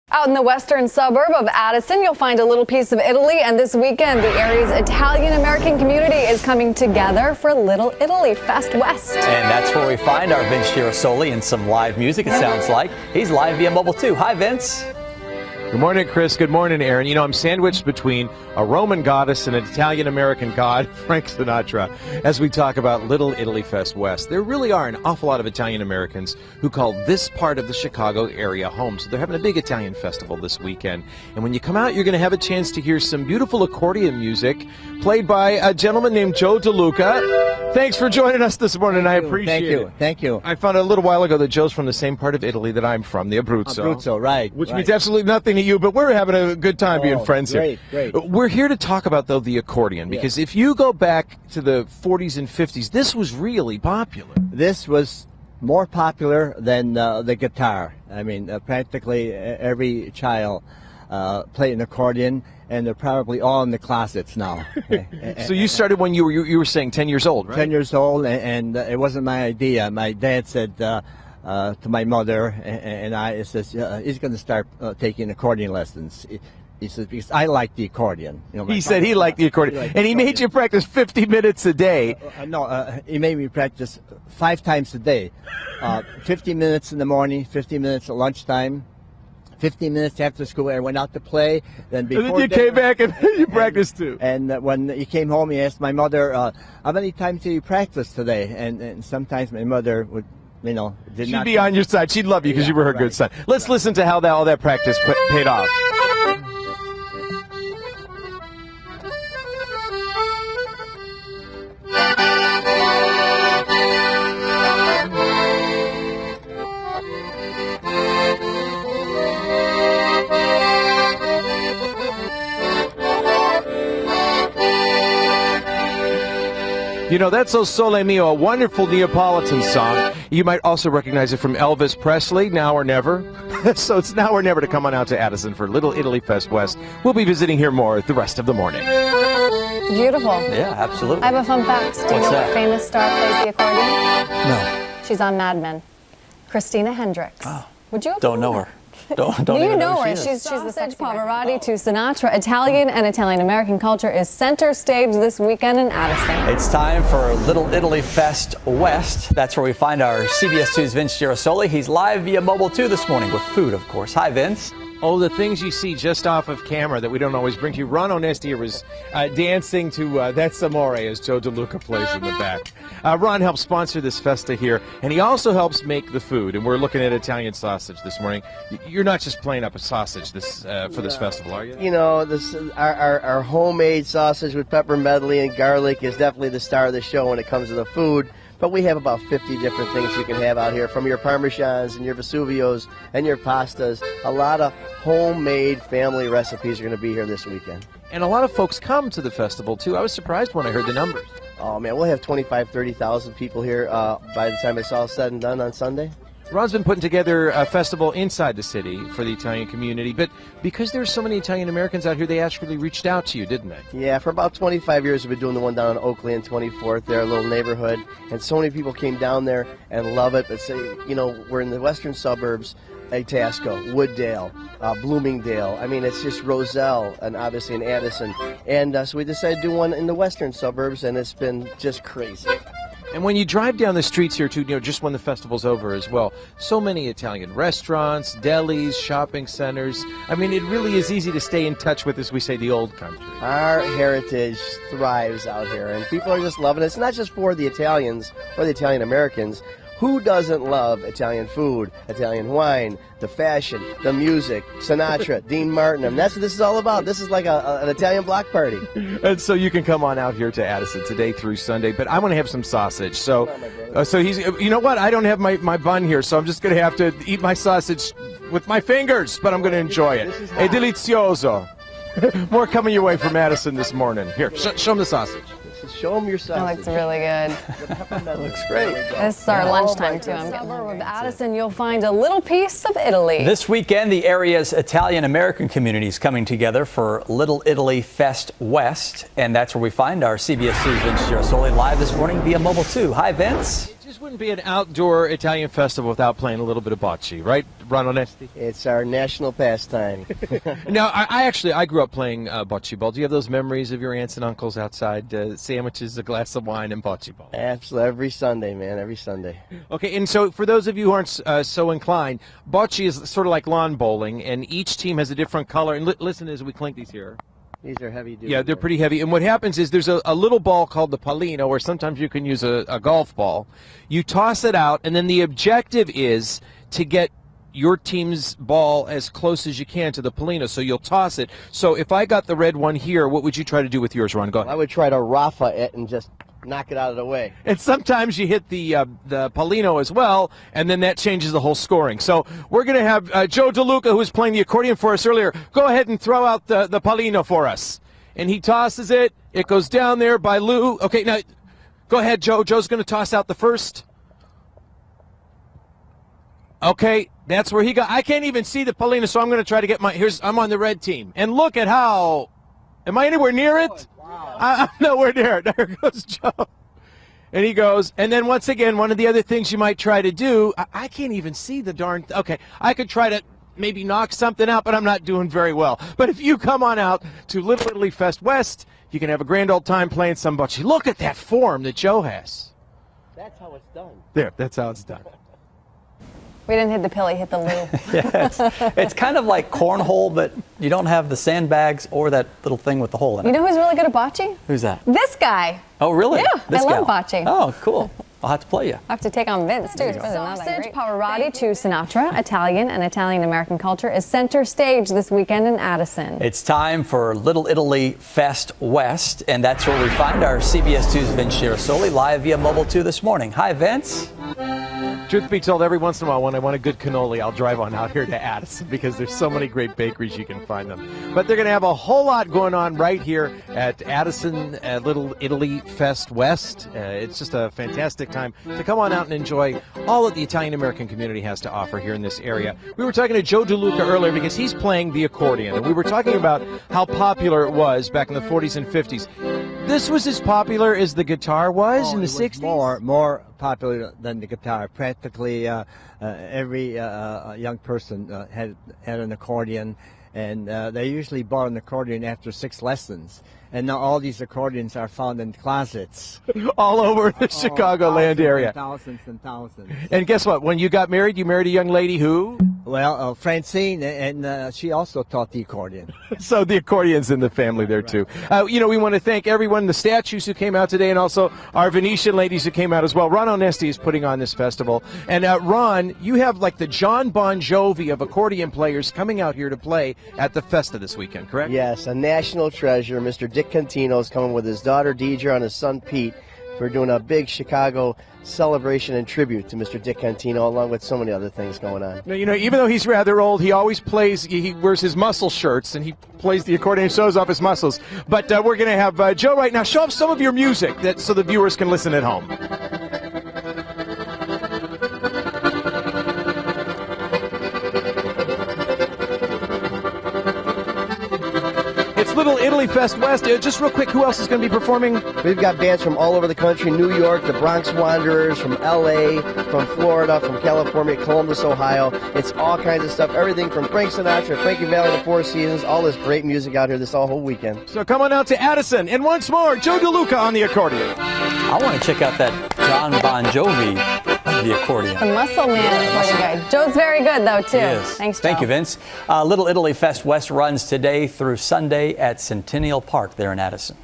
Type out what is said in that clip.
Out in the western suburb of Addison, you'll find a little piece of Italy, and this weekend the area's Italian-American community is coming together for Little Italy Fest West. And that's where we find our Vince Girasoli and some live music, it sounds like. He's live via mobile too. Hi, Vince. Good morning, Chris. Good morning, Aaron. You know, I'm sandwiched between a Roman goddess and an Italian-American god, Frank Sinatra, as we talk about Little Italy Fest West. There really are an awful lot of Italian-Americans who call this part of the Chicago area home. So they're having a big Italian festival this weekend. And when you come out, you're going to have a chance to hear some beautiful accordion music played by a gentleman named Joe DeLuca. Thanks for joining us this morning. I appreciate it. Thank you. I found out a little while ago that Joe's from the same part of Italy that I'm from, the Abruzzo. Abruzzo, right. Which means absolutely nothing to you, but we're having a good time being friends here. Great. We're here to talk about, though, the accordion, because if you go back to the 40s and 50s, this was really popular. This was more popular than the guitar. I mean, practically every child played an accordion, and they're probably all in the closets now. So you started when you were saying 10 years old, right? 10 years old, and it wasn't my idea. My dad said to my mother and I, it says, he's going to start taking accordion lessons. He says, because I like the accordion. You know, he said he liked the accordion. And he made you practice 50 minutes a day. No, he made me practice 5 times a day. 50 minutes in the morning, 50 minutes at lunchtime, 15 minutes after school. I went out to play. Then before you came back and you practiced too. And when he came home, he asked my mother, how many times did you practice today? And sometimes my mother would, you know, She'd be on your side. She'd love you because you were her good son. Let's listen to how all that practice paid off. You know, that's O Sole Mio, a wonderful Neapolitan song. You might also recognize it from Elvis Presley, Now or Never. So it's now or never to come on out to Addison for Little Italy Fest West. We'll be visiting here more the rest of the morning. Beautiful. Yeah, absolutely. I have a fun fact. Do you know what famous star plays the accordion? No. She's on Mad Men. Christina Hendricks. Oh. Would you have Don't know her. Don't you know her? Who she is. She's the sexy Pavarotti to Sinatra. Italian and Italian-American culture is center stage this weekend in Addison. It's time for Little Italy Fest West. That's where we find our CBS 2's Vince Girasoli. He's live via mobile too this morning with food, of course. Hi, Vince. Oh, the things you see just off of camera that we don't always bring to you. Ron Onesti was dancing to That's Amore as Joe DeLuca plays in the back. Ron helps sponsor this festa here, and he also helps make the food. And we're looking at Italian sausage this morning. You're not just playing up a sausage for this festival, are you? You know, our homemade sausage with pepper medley and garlic is definitely the star of the show when it comes to the food. But we have about 50 different things you can have out here, from your Parmesans and your Vesuvios and your pastas. A lot of homemade family recipes are going to be here this weekend. And a lot of folks come to the festival, too. I was surprised when I heard the numbers. Oh, man, we'll have 25,000, 30,000 people here by the time it's all said and done on Sunday. Ron's been putting together a festival inside the city for the Italian community, but because there's so many Italian Americans out here, they actually reached out to you, didn't they? Yeah, for about 25 years we've been doing the one down on Oakley and 24th, their little neighborhood, and so many people came down there and love it. But say, you know, we're in the western suburbs, Itasca, Wooddale, Bloomingdale. I mean, it's just Roselle, and obviously in Addison. And so we decided to do one in the western suburbs, and it's been just crazy. And when you drive down the streets here, too, you know, just when the festival's over as well, so many Italian restaurants, delis, shopping centers. I mean, it really is easy to stay in touch with, as we say, the old country. Our heritage thrives out here, and people are just loving it. It's not just for the Italians or the Italian Americans. Who doesn't love Italian food, Italian wine, the fashion, the music, Sinatra, Dean Martin? I mean, that's what this is all about. This is like an Italian block party. And so you can come on out here to Addison today through Sunday, but I want to have some sausage. So he's, you know what? I don't have my bun here, so I'm just going to have to eat my sausage with my fingers, but I'm going to enjoy it. È delizioso. More coming your way from Addison this morning. Here, show them the sausage. Show them your sausage. That looks really good. That looks great. This is our lunchtime, too. I'm getting suburb of Addison, you'll find a little piece of Italy. This weekend, the area's Italian-American community is coming together for Little Italy Fest West, and that's where we find our CBS 2's Vince Girasoli live this morning via mobile, too. Hi, Vince. Just wouldn't be an outdoor Italian festival without playing a little bit of bocce, right, Ron Onesti? It's our national pastime. Now, I grew up playing bocce ball. Do you have those memories of your aunts and uncles outside, sandwiches, a glass of wine, and bocce ball? Absolutely, every Sunday, man, every Sunday. Okay, and so for those of you who aren't so inclined, bocce is sort of like lawn bowling, and each team has a different color. And listen as we clink these here. These are heavy duty. Yeah, they're pretty heavy. And what happens is there's a little ball called the pallino, or sometimes you can use a golf ball. You toss it out, and then the objective is to get your team's ball as close as you can to the pallino. So you'll toss it. So if I got the red one here, what would you try to do with yours, Ron? Go ahead. I would try to rafa it and just knock it out of the way. And sometimes you hit the pallino as well, and then that changes the whole scoring. So we're going to have Joe DeLuca, who was playing the accordion for us earlier, go ahead and throw out the pallino for us. And he tosses it. It goes down there by Lou. Okay, now go ahead, Joe. Joe's going to toss out the first. Okay, that's where he got. I can't even see the pallino, so I'm going to try to get I'm on the red team. And look at how. Am I anywhere near it? Wow. I'm nowhere near it. There goes Joe. And he goes, and then once again, one of the other things you might try to do, I can't even see the darn, okay, I could try to maybe knock something out, but I'm not doing very well. But if you come on out to Little Italy Fest West, you can have a grand old time playing some bocce. Look at that form that Joe has. That's how it's done. There, that's how it's done. We didn't hit the pill, he hit the loo. Yeah, it's kind of like cornhole, but you don't have the sandbags or that little thing with the hole in it. You know who's really good at bocce? Who's that? This guy. Oh, really? Yeah, This I love gal. bocce. Oh, cool. I'll have to play you. I have to take on Vince, too. Sausage, Pavarotti to Sinatra, Italian and Italian-American culture is center stage this weekend in Addison. It's time for Little Italy Fest West, and that's where we find our CBS 2's Vince Girasoli live via Mobile 2 this morning. Hi, Vince. Truth be told, every once in a while when I want a good cannoli, I'll drive on out here to Addison because there's so many great bakeries you can find them. But they're going to have a whole lot going on right here at Addison Little Italy Fest West. It's just a fantastic time to come on out and enjoy all that the Italian-American community has to offer here in this area. We were talking to Joe DeLuca earlier because he's playing the accordion, and we were talking about how popular it was back in the 40s and 50s. This was as popular as the guitar was in the 60s? More popular than the guitar. Practically every young person had an accordion, and they usually bought an accordion after 6 lessons. And now all these accordions are found in closets. All over the Chicagoland area. Thousands and thousands. And guess what? When you got married, you married a young lady who? Well, Francine, and she also taught the accordion. So the accordion's in the family there, too. You know, we want to thank everyone, the statues who came out today, and also our Venetian ladies who came out as well. Ron Onesti is putting on this festival. And Ron, you have like the John Bon Jovi of accordion players coming out here to play at the Festa this weekend, correct? Yes, a national treasure. Mr. Dick Contino is coming with his daughter Deidre and his son Pete. We're doing a big Chicago celebration and tribute to Mr. Dick Contino, along with so many other things going on. Now, you know, even though he's rather old, he always plays, he wears his muscle shirts, and he plays the accordion and shows off his muscles. But we're going to have Joe right now show off some of your music so the viewers can listen at home. Little Italy Fest West. Just real quick, who else is going to be performing? We've got bands from all over the country, New York, the Bronx Wanderers, from L.A., from Florida, from California, Columbus, Ohio. It's all kinds of stuff, everything from Frank Sinatra, Frankie Valli, the Four Seasons, all this great music out here this whole weekend. So come on out to Addison, and once more, Joe DeLuca on the accordion. I want to check out that John Bon Jovi of the accordion. The muscle man accordion guy. Joe's very good, though, too. Yes. Thanks, Joe. Thank you, Vince. Little Italy Fest West runs today through Sunday at Centennial Park there in Addison.